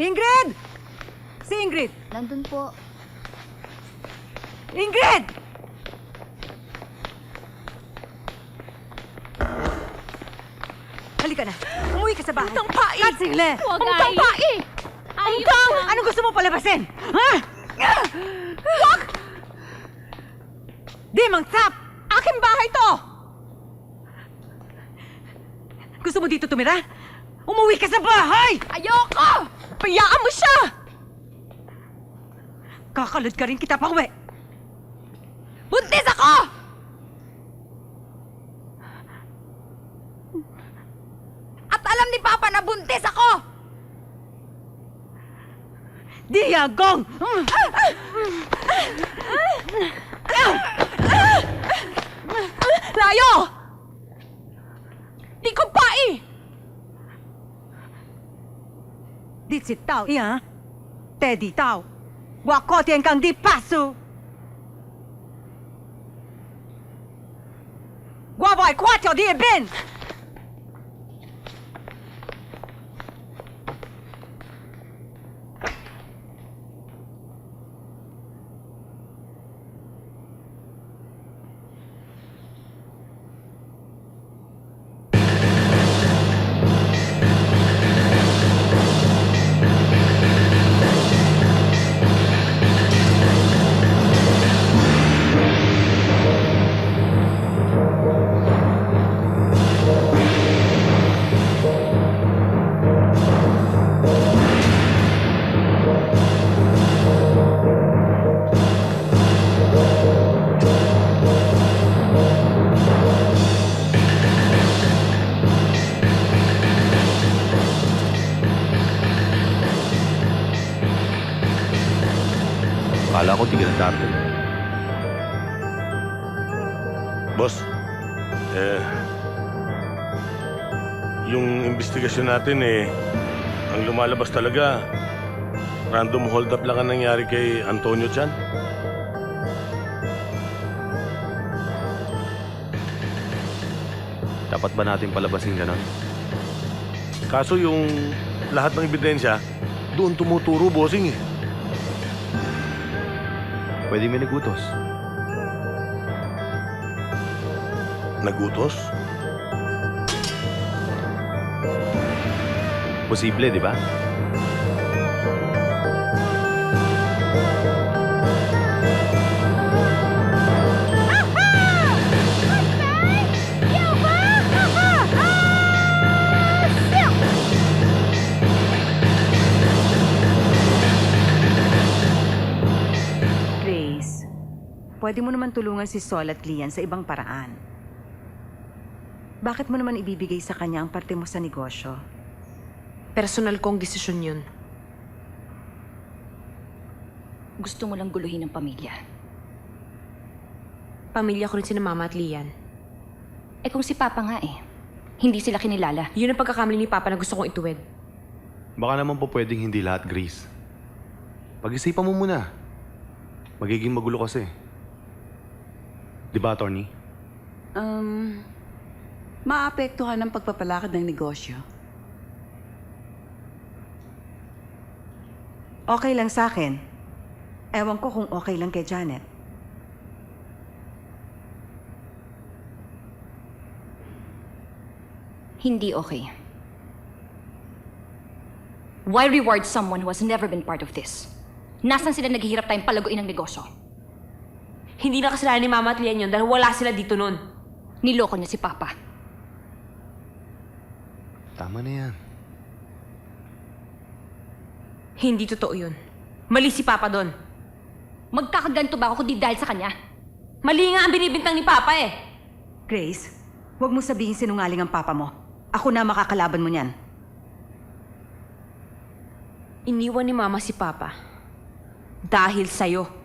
Ingrid! Si Ingrid! Nandun po. Ingrid! Halika na. Umuwi ka sa bahay. Ang pai! Katsile! Huwag ang pai! Ang Anong gusto mo palabasin? Ha? Huwag! Di mangsap! Aking bahay to! Gusto mo dito tumira? Umuwi ka sa bahay! Ayoko! Payaan mo siya! Kakalod ka rin kita pauwi. Buntis ako! At alam ni Papa na buntis ako! Diagong! Layo! Di ko pai! Di si Tao, iya? Teddy Tao. Wako tiyan kang di paso. Guaboy, kwatyo di bin! Akala ko tigil ang dami. Boss, yung investigasyon natin ang lumalabas talaga, random hold up lang ang nangyari kay Antonio Chan. Dapat ba natin palabasin ganon? Kaso yung lahat ng ebidensya, doon tumuturo, bossing eh. Pwede may nagutos. Nagutos? Posible, di ba? Grace, pwede mo naman tulungan si Sol at Lian sa ibang paraan. Bakit mo naman ibibigay sa kanya ang parte mo sa negosyo? Personal kong desisyon yun. Gusto mo lang guluhin ng pamilya. Pamilya ko rin sina Mama at Lian. Eh kung si Papa nga hindi sila kinilala. Yun ang pagkakamali ni Papa na gusto kong ituwid. Baka naman po pwedeng hindi lahat, Grace. Pag-isipan mo muna. Magiging magulo kasi. Di ba, attorney? Maapektuhan ang pagpapalakad ng negosyo. Okay lang sa akin. Ewan ko kung okay lang kay Janet. Hindi okay. Why reward someone who has never been part of this? Nasaan sila naghihirap tayong palaguin ng negosyo? Hindi na kasalanan ni Mama at Lian yun dahil wala sila dito nun. Niloko niya si Papa. Tama na yan. Hindi totoo yun. Mali si Papa doon. Magkakaganto ba ako kundi dahil sa kanya? Mali nga ang binibintang ni Papa eh. Grace, huwag mo sabihin sinungaling ang papa mo. Ako na makakalaban mo niyan. Iniwan ni Mama si Papa. Dahil sa'yo.